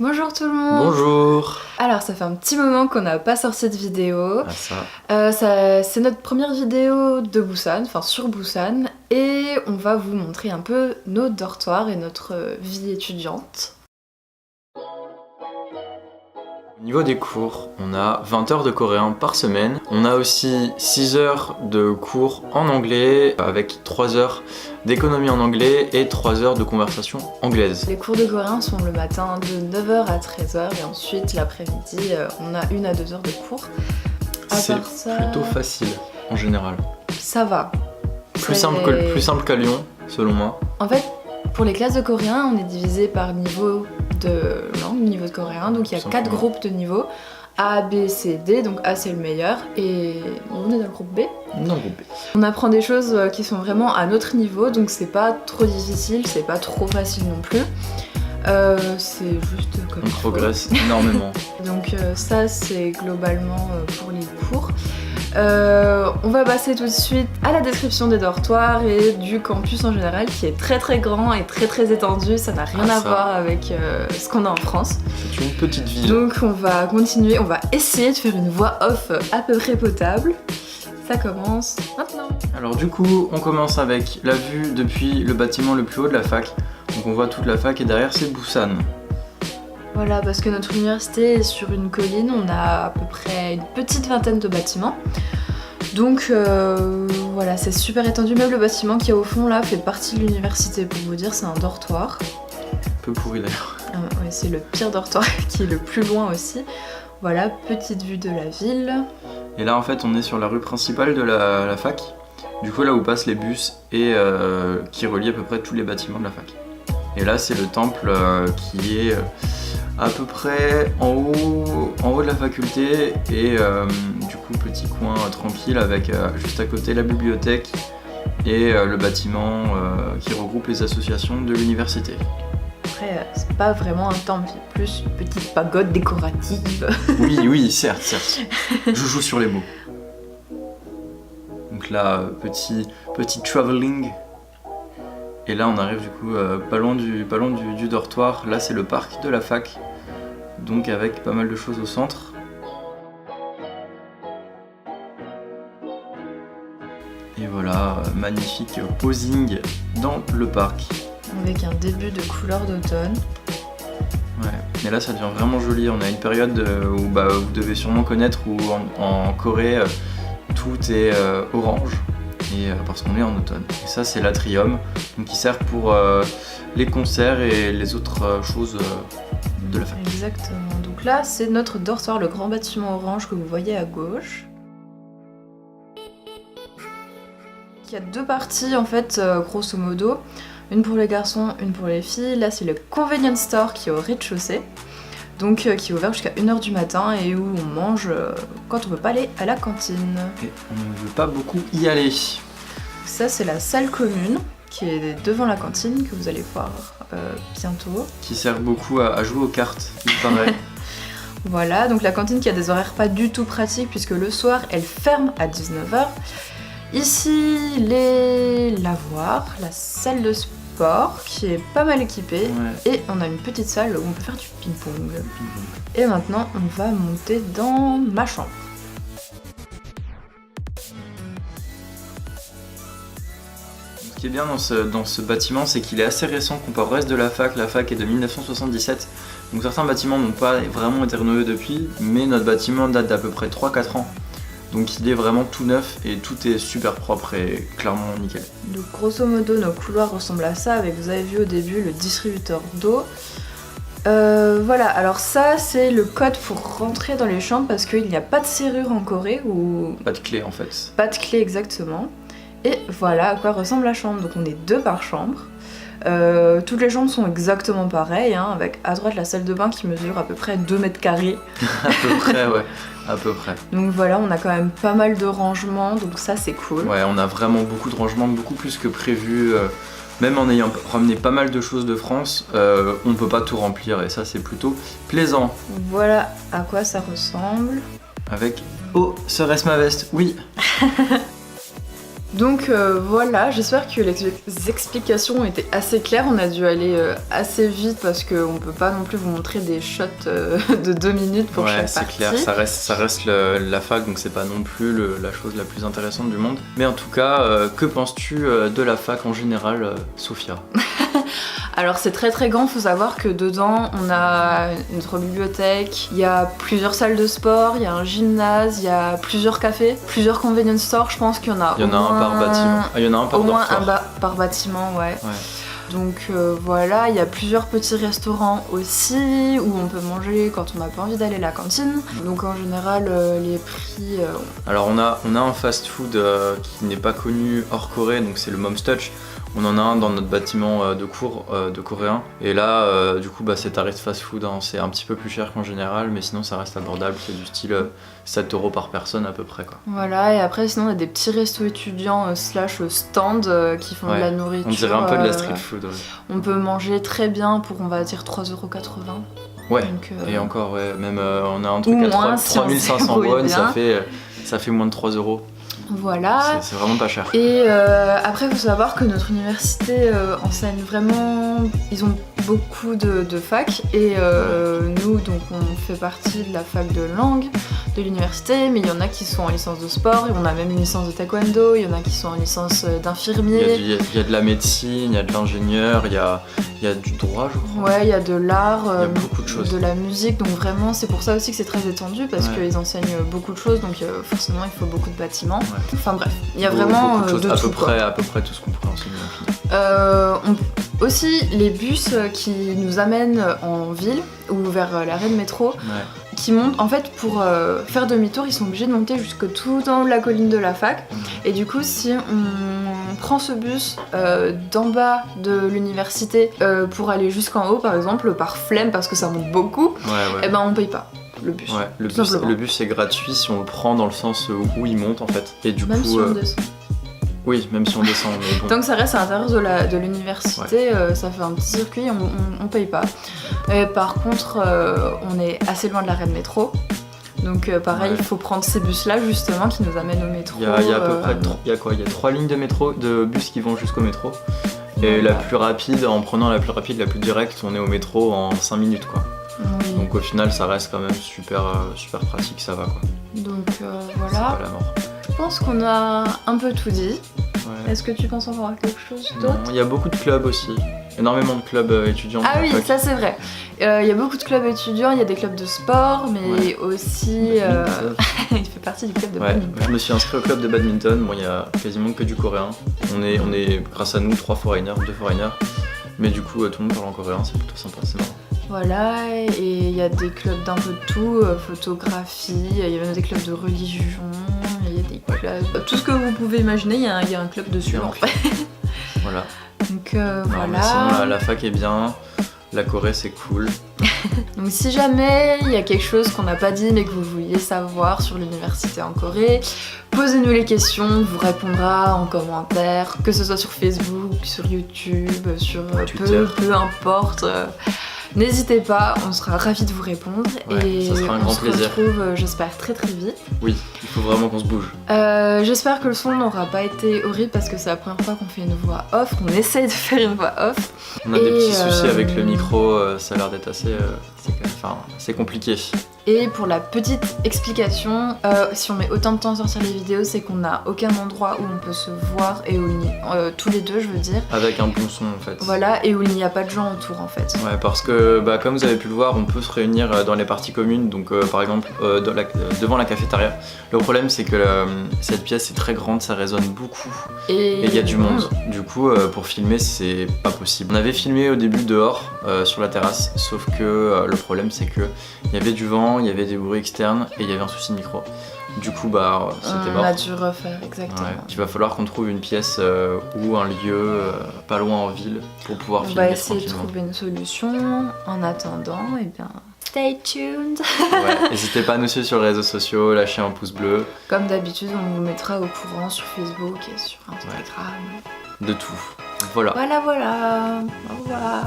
Bonjour tout le monde. Bonjour. Alors ça fait un petit moment qu'on n'a pas sorti de vidéo. Ah ça. C'est notre première vidéo de Busan, enfin sur Busan, et on va vous montrer un peu nos dortoirs et notre vie étudiante. Au niveau des cours, on a 20 heures de coréen par semaine. On a aussi 6 heures de cours en anglais avec 3 heures d'économie en anglais et 3 heures de conversation anglaise. Les cours de coréen sont le matin de 9h à 13h et ensuite l'après-midi on a 1 à 2 heures de cours. C'est plutôt facile en général. Ça va. Plus simple qu'à Lyon, selon moi. En fait, pour les classes de coréen, on est divisé par niveau de langue, niveau de coréen, donc il y a 4 groupes de niveaux, A, B, C, D, donc A c'est le meilleur, et on est dans le groupe B. Dans le groupe B. On apprend des choses qui sont vraiment à notre niveau, donc c'est pas trop difficile, c'est pas trop facile non plus. C'est juste comme on progresse énormément. Donc ça c'est globalement pour les cours. On va passer tout de suite à la description des dortoirs et du campus en général qui est très très grand et très très étendu, ça n'a rien à voir avec ce qu'on a en France. C'est une petite ville. Donc on va continuer, on va essayer de faire une voix off à peu près potable. Ça commence maintenant. Alors du coup, on commence avec la vue depuis le bâtiment le plus haut de la fac. Donc on voit toute la fac et derrière c'est Busan. Voilà, parce que notre université est sur une colline, on a à peu près une petite vingtaine de bâtiments. Donc voilà, c'est super étendu. Même le bâtiment qui est au fond là fait partie de l'université, pour vous dire, c'est un dortoir. Un peu pourri d'ailleurs. Ouais, c'est le pire dortoir qui est le plus loin aussi. Voilà, petite vue de la ville. Et là en fait on est sur la rue principale de la fac. Du coup là où passent les bus et qui relient à peu près tous les bâtiments de la fac. Et là c'est le temple qui est à peu près en haut de la faculté et du coup petit coin tranquille avec juste à côté la bibliothèque et le bâtiment qui regroupe les associations de l'université. Après c'est pas vraiment un temple, c'est plus une petite pagode décorative. Oui, certes. Je joue sur les mots. Donc là, petit travelling. Et là on arrive du coup pas loin du dortoir. Là c'est le parc de la fac. Donc avec pas mal de choses au centre. Et voilà, magnifique posing dans le parc. Avec un début de couleur d'automne. Ouais, mais là ça devient vraiment joli. On a une période où vous devez sûrement connaître où en Corée tout est orange. Et parce qu'on est en automne. Et ça c'est l'atrium, donc qui sert pour les concerts et les autres choses de la fac. Exactement, donc là c'est notre dortoir, le grand bâtiment orange que vous voyez à gauche. Il y a 2 parties en fait, grosso modo, une pour les garçons, une pour les filles. Là c'est le convenience store qui est au rez-de-chaussée, donc qui est ouvert jusqu'à 1h du matin et où on mange quand on peut pas aller à la cantine. Et on ne veut pas beaucoup y aller. Ça c'est la salle commune qui est devant la cantine que vous allez voir bientôt. Qui sert beaucoup à jouer aux cartes, il paraît. Voilà, donc la cantine qui a des horaires pas du tout pratiques puisque le soir elle ferme à 19h. Ici les lavoirs, la salle de sport qui est pas mal équipée, ouais. Et on a une petite salle où on peut faire du ping-pong. Et maintenant on va monter dans ma chambre. Ce qui est bien dans ce bâtiment, c'est qu'il est assez récent comparé au reste de la fac. La fac est de 1977, donc certains bâtiments n'ont pas vraiment été rénovés depuis, mais notre bâtiment date d'à peu près 3-4 ans. Donc il est vraiment tout neuf et tout est super propre et clairement nickel. Donc grosso modo nos couloirs ressemblent à ça avec, vous avez vu au début, le distributeur d'eau. Voilà, alors ça c'est le code pour rentrer dans les chambres parce qu'il n'y a pas de serrure en Corée ou... Pas de clé en fait. Pas de clé exactement. Et voilà à quoi ressemble la chambre, donc on est 2 par chambre. Toutes les chambres sont exactement pareilles, hein, avec à droite la salle de bain qui mesure à peu près 2 mètres carrés. À peu près, ouais, à peu près. Donc voilà, on a quand même pas mal de rangements, donc ça c'est cool. Ouais, on a vraiment beaucoup de rangements, beaucoup plus que prévu. Même en ayant ramené pas mal de choses de France, on ne peut pas tout remplir et ça c'est plutôt plaisant. Voilà à quoi ça ressemble. Avec... Oh, serait-ce ma veste? Oui. Donc voilà, j'espère que les explications ont été assez claires. On a dû aller assez vite parce qu'on peut pas non plus vous montrer des shots de 2 minutes pour chaque partie. Ouais, c'est clair, ça reste la fac, donc c'est pas non plus la chose la plus intéressante du monde. Mais en tout cas, que penses-tu de la fac en général, Sophia? Alors c'est très très grand, faut savoir que dedans on a notre bibliothèque, il y a plusieurs salles de sport, il y a un gymnase, il y a plusieurs cafés, plusieurs convenience stores, je pense qu'il y en a. Il y en a un par bâtiment. Ah, il y en a un par au moins dortoir. par bâtiment, ouais. Donc voilà, il y a plusieurs petits restaurants aussi où on peut manger quand on n'a pas envie d'aller à la cantine. Donc en général, les prix... Alors on a un fast-food qui n'est pas connu hors Corée, donc c'est le Mom's Touch. On en a un dans notre bâtiment de cours de coréen. Et là, du coup, c'est tarif fast-food, hein. C'est un petit peu plus cher qu'en général, mais sinon ça reste abordable. C'est du style 7 € par personne à peu près, quoi. Voilà, et après sinon on a des petits restos étudiants slash stand qui font de la nourriture. On dirait un peu de la street food. Ouais. On peut manger très bien pour, on va dire, 3,80 €. Ouais, donc, et encore, ouais, même on a un truc ou à moins, 3500 won, ça fait moins de 3 €. Voilà. C'est vraiment pas cher. Et après, il faut savoir que notre université enseigne vraiment... Ils ont beaucoup de facs et nous, donc, on fait partie de la fac de langue de l'université, mais il y en a qui sont en licence de sport, et on a même une licence de taekwondo, il y en a qui sont en licence d'infirmier. Il y a de la médecine, il y a de l'ingénieur, il y a du droit, je crois. Ouais, il y a de l'art, beaucoup de choses. De la musique, donc vraiment c'est pour ça aussi que c'est très étendu parce qu'ils enseignent beaucoup de choses, donc forcément il faut beaucoup de bâtiments. Ouais. Enfin bref, il y a vraiment beaucoup de choses, de tout, à peu près tout ce qu'on pourrait enseigner. Aussi les bus qui nous amènent en ville ou vers l'arrêt de métro, qui montent, en fait pour faire demi-tour ils sont obligés de monter jusque tout dans la colline de la fac, et du coup si on prend ce bus d'en bas de l'université pour aller jusqu'en haut par exemple, par flemme parce que ça monte beaucoup, et ben on paye pas le bus. Ouais, le bus est gratuit si on le prend dans le sens où il monte en fait, et du même coup... si on descend. Oui, même si on descend. Mais bon. Tant que ça reste à l'intérieur de l'université, ça fait un petit circuit, on paye pas. Et par contre, on est assez loin de l'arrêt de métro. Donc pareil, il faut prendre ces bus-là justement qui nous amènent au métro. Il y a à peu près il y a 3 lignes de bus qui vont jusqu'au métro. Et la plus rapide, en prenant la plus rapide, la plus directe, on est au métro en 5 minutes, quoi. Oui. Donc au final, ça reste quand même super pratique, ça va, quoi. Donc voilà. C'est pas la mort. Je pense qu'on a un peu tout dit. Ouais. Est-ce que tu penses encore à quelque chose d'autre? Il y a beaucoup de clubs aussi. Énormément de clubs étudiants. Ah oui, ça c'est vrai. Il y a beaucoup de clubs étudiants, il y a des clubs de sport, mais aussi... il fait partie du club de badminton. Je me suis inscrit au club de badminton. Bon, il y a quasiment que du coréen. On est grâce à nous, 2 foreigners. Mais du coup, tout le monde parle en coréen, c'est plutôt sympa, c'est marrant. Voilà, et il y a des clubs d'un peu de tout, photographie, il y a même des clubs de religion, il y a des clubs... Tout ce que vous pouvez imaginer, il y a un club dessus en fait. Voilà. Donc voilà. Mais sinon, la fac est bien, la Corée c'est cool. Donc si jamais il y a quelque chose qu'on n'a pas dit mais que vous vouliez savoir sur l'université en Corée, posez-nous les questions, on vous répondra en commentaire, que ce soit sur Facebook, sur YouTube, sur Twitter. Peu importe. N'hésitez pas, on sera ravis de vous répondre, et ça sera un grand plaisir. On se retrouve, j'espère, très très vite. Oui, il faut vraiment qu'on se bouge. J'espère que le son n'aura pas été horrible parce que c'est la première fois qu'on fait une voix off, qu'on essaye de faire une voix off. On a des petits soucis avec le micro, ça a l'air d'être assez... c'est compliqué. Et pour la petite explication, si on met autant de temps à sortir les vidéos, c'est qu'on n'a aucun endroit où on peut se voir et où tous les deux, je veux dire. Avec un bon son en fait. Voilà, et où il n'y a pas de gens autour en fait. Ouais, parce que comme vous avez pu le voir, on peut se réunir dans les parties communes, donc par exemple devant la cafétéria. Le problème c'est que cette pièce est très grande, ça résonne beaucoup et il y a du monde. Du coup, pour filmer, c'est pas possible. On avait filmé au début dehors, sur la terrasse, sauf que le problème c'est que il y avait du vent, il y avait des bruits externes et il y avait un souci de micro. Du coup, c'était mort. On a dû refaire, exactement. Ouais. Il va falloir qu'on trouve une pièce ou un lieu pas loin en ville pour pouvoir filmer. On va essayer de trouver une solution. En attendant, eh bien, stay tuned. N'hésitez pas à nous suivre sur les réseaux sociaux, lâchez un pouce bleu. Comme d'habitude, on vous mettra au courant sur Facebook et sur Instagram. De tout. Voilà. Voilà. Au revoir.